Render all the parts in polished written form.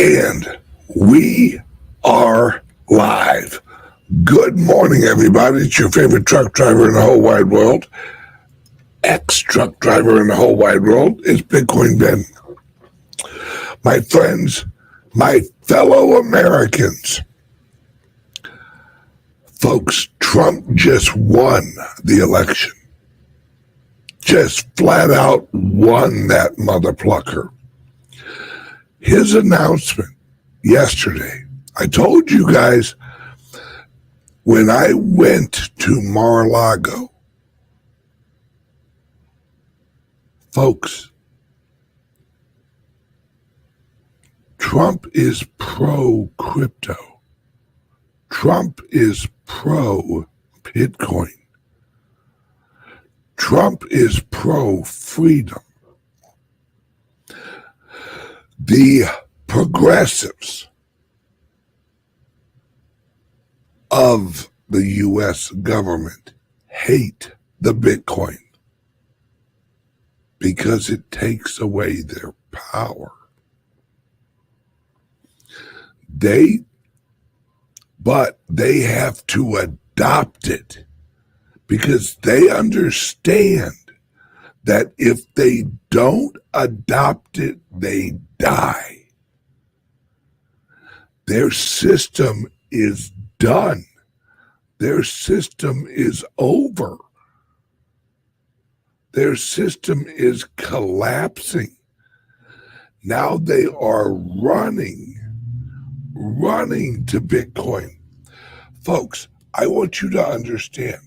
And we are live. Good morning, everybody. It's your favorite truck driver in the whole wide world. Ex-truck driver in the whole wide world is Bitcoin Ben. My friends, my fellow Americans, folks, Trump just won the election. Just flat out won that mother plucker. His announcement yesterday, I told you guys when I went to Mar-a-Lago, folks, Trump is pro-crypto. Trump is pro-Bitcoin. Trump is pro-freedom. The progressives of the U.S. government hate the Bitcoin because it takes away their power. But they have to adopt it because they understand that if they don't adopt it, they die. Their system is done. Their system is over. Their system is collapsing. Now they are running to Bitcoin. Folks, I want you to understand,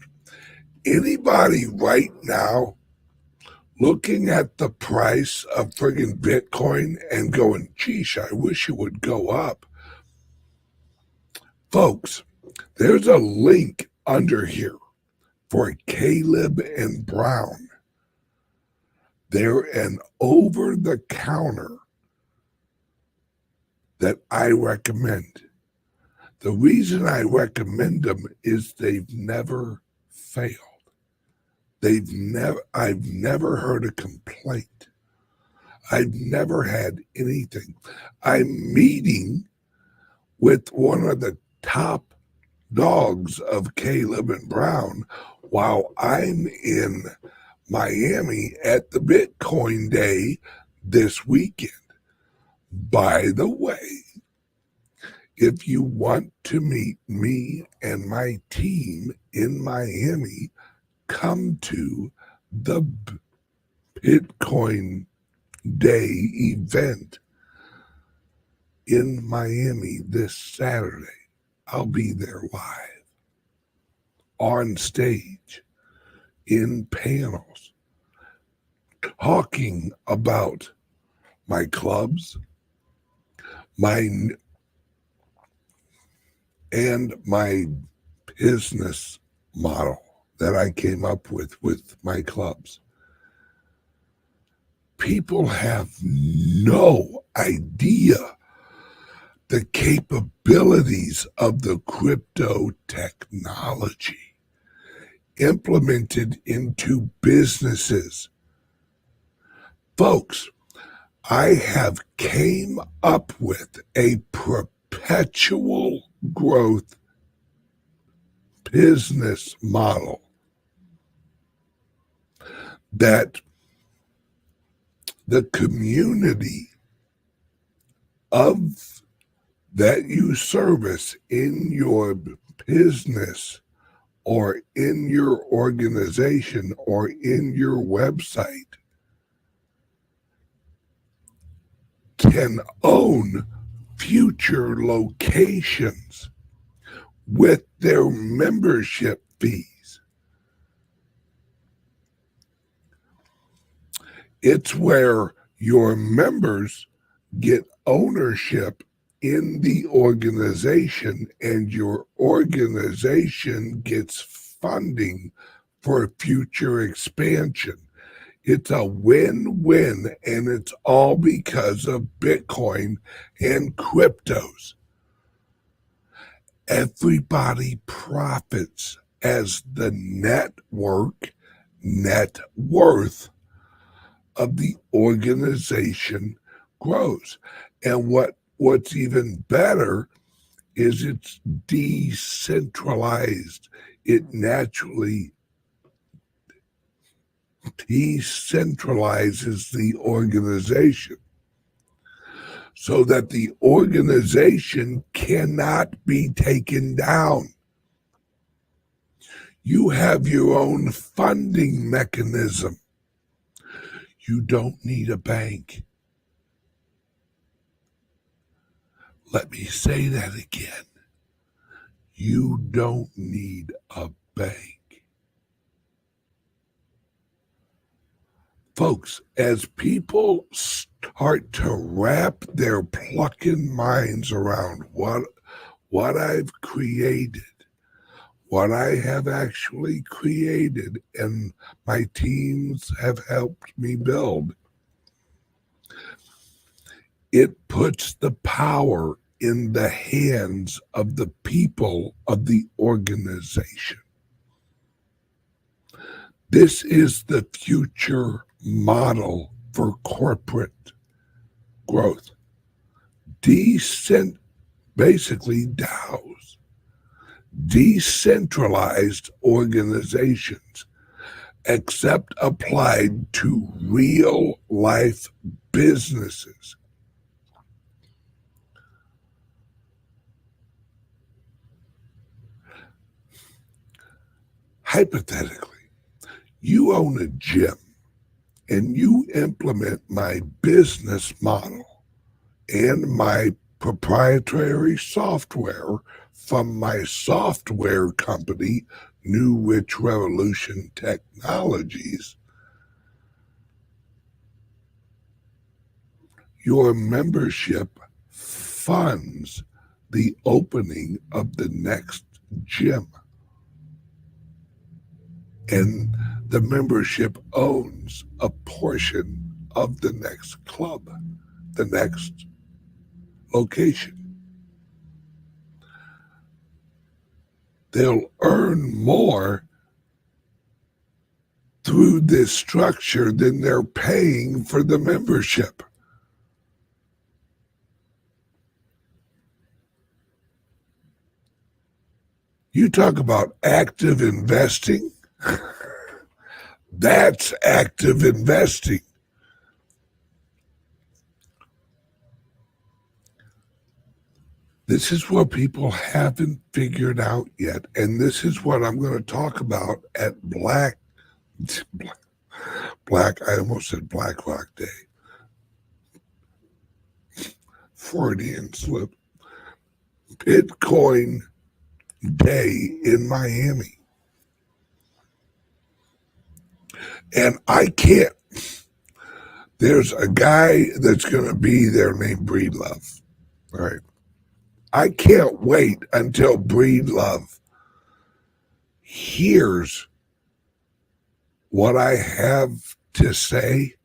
anybody right now looking at the price of friggin' Bitcoin and going, geesh, I wish it would go up. Folks, there's a link under here for Caleb and Brown. They're an over-the-counter that I recommend. The reason I recommend them is they've never failed. I've never heard a complaint. I've never had anything. I'm meeting with one of the top dogs of Caleb and Brown while I'm in Miami at the Bitcoin Day this weekend. By the way, if you want to meet me and my team in Miami, come to the Bitcoin Day event in Miami this Saturday. I'll be there live, on stage, in panels, talking about my clubs, and my business model that I came up with my clubs. People have no idea the capabilities of the crypto technology implemented into businesses. Folks, I have came up with a perpetual growth business model that the community of that you service in your business or in your organization or in your website can own future locations with their membership fees. It's where your members get ownership in the organization and your organization gets funding for future expansion. It's a win-win, and it's all because of Bitcoin and cryptos. Everybody profits as the net worth of the organization grows. And what what's even better is it's decentralized. It naturally decentralizes the organization so that the organization cannot be taken down. You have your own funding mechanism. You don't need a bank. Let me say that again. You don't need a bank. Folks, as people start to wrap their plucking minds around what I've created, what I have actually created, and my teams have helped me build, it puts the power in the hands of the people of the organization. This is the future model for corporate growth. Basically DAOs, decentralized organizations, except applied to real life businesses. Hypothetically, you own a gym and you implement my business model and my proprietary software from my software company, New Rich Revolution Technologies. Your membership funds the opening of the next gym. And the membership owns a portion of the next club, the next location. They'll earn more through this structure than they're paying for the membership. You talk about active investing. That's active investing. This is what people haven't figured out yet. And this is what I'm going to talk about at I almost said Black Rock Day. Freudian slip. Bitcoin Day in Miami. And I can't, there's a guy that's going to be there named Breedlove. All right. I can't wait until Breedlove hears what I have to say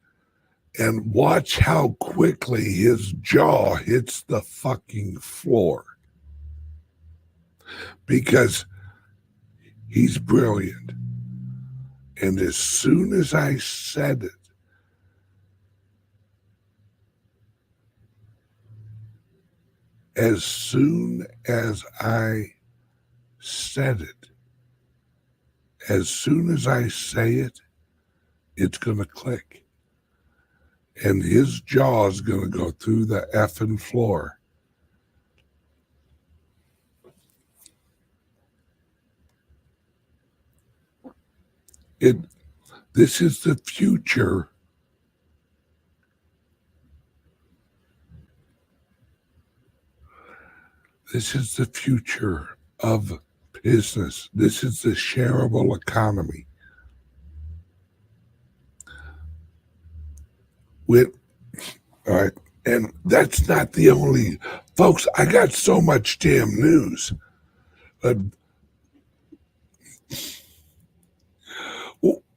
and watch how quickly his jaw hits the fucking floor. Because he's brilliant. And as soon as I said it, as soon as I say it, it's going to click. And his jaw is going to go through the effing floor. This is the future. This is the future of business. This is the shareable economy. All right, and that's not the only, folks. I got so much damn news.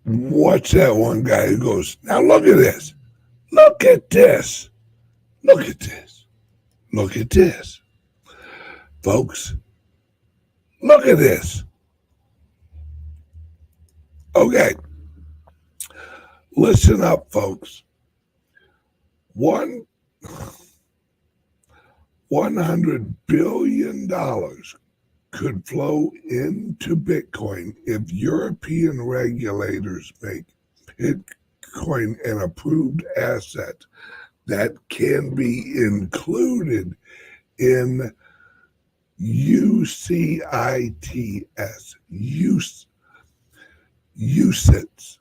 What's that one guy who goes, now look at this. Look at this. Look at this. Look at this. Folks, look at this. Okay. Listen up, folks. One $100 billion could flow into Bitcoin if European regulators make Bitcoin an approved asset that can be included in UCITS, UCITS.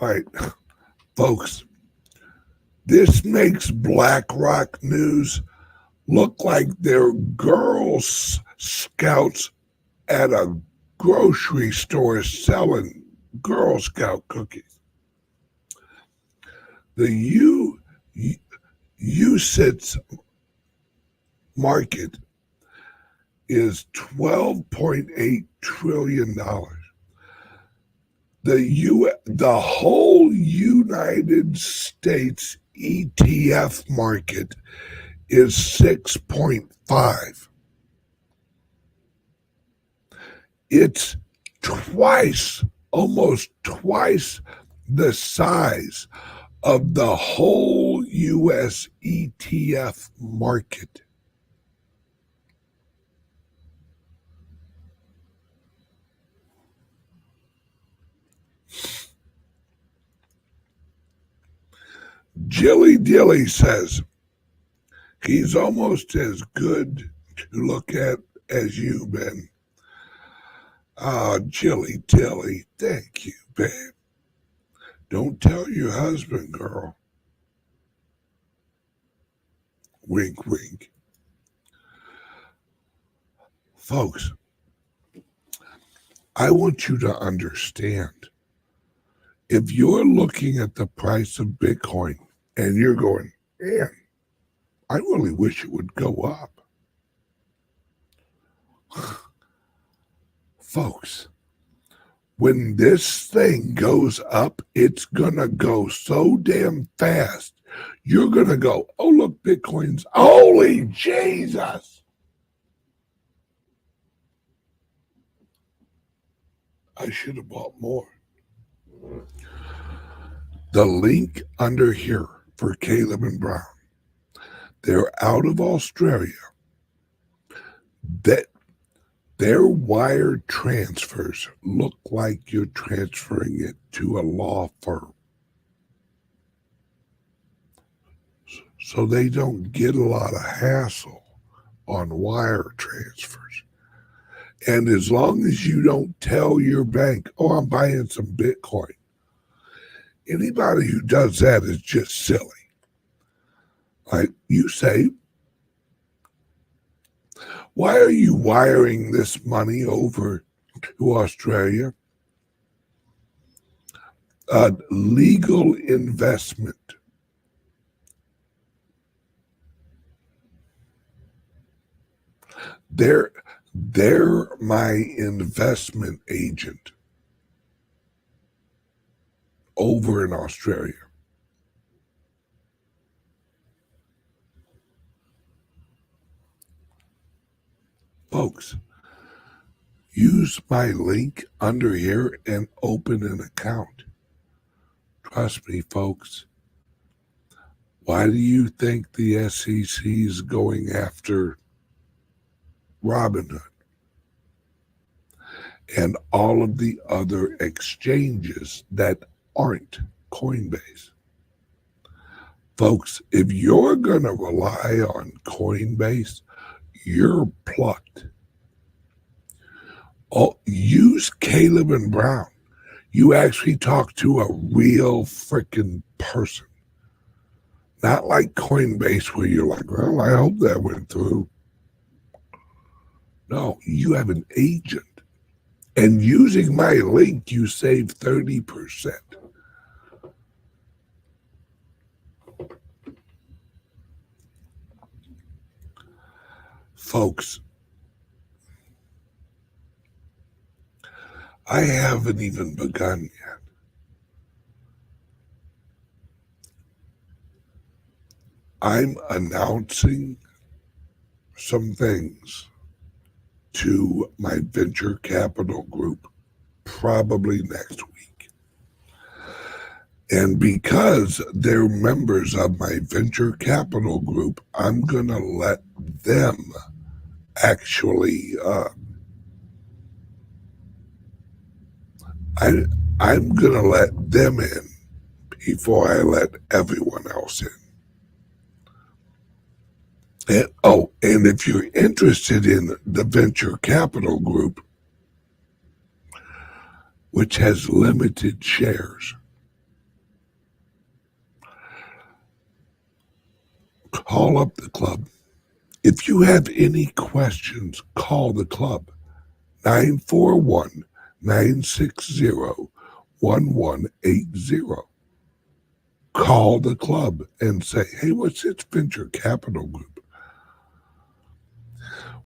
All right, folks, this makes BlackRock News look like they're Girl Scouts at a grocery store selling Girl Scout cookies. The UCITS market is $12.8 trillion. The whole United States ETF market is 6.5. It's almost twice the size of the whole US ETF market. Jilly Dilly says he's almost as good to look at as you, Ben. Jilly Dilly, thank you, babe. Don't tell your husband, girl. Wink, wink. Folks, I want you to understand, if you're looking at the price of Bitcoin and you're going, man, I really wish it would go up. Folks, when this thing goes up, it's going to go so damn fast. You're going to go, oh, look, Bitcoin's, holy Jesus. I should have bought more. The link under here for Caleb and Brown. They're out of Australia. Their wire transfers look like you're transferring it to a law firm. So they don't get a lot of hassle on wire transfers. And as long as you don't tell your bank, oh, I'm buying some Bitcoin, anybody who does that is just silly. Like you say, why are you wiring this money over to Australia? Legal investment. They're my investment agent over in Australia. Folks, use my link under here and open an account. Trust me, folks. Why do you think the SEC is going after Robinhood and all of the other exchanges that aren't Coinbase? Folks, if you're going to rely on Coinbase, you're plucked. Oh, use Caleb and Brown. You actually talk to a real freaking person. Not like Coinbase where you're like, well, I hope that went through. No, you have an agent. And using my link, you save 30%. Folks, I haven't even begun yet. I'm announcing some things to my venture capital group probably next week. And because they're members of my venture capital group, I'm going to let them actually, I'm going to let them in before I let everyone else in. And if you're interested in the venture capital group, which has limited shares, call up the club. If you have any questions, call the club 941-960-1180. Call the club and say, hey, what's this venture capital group?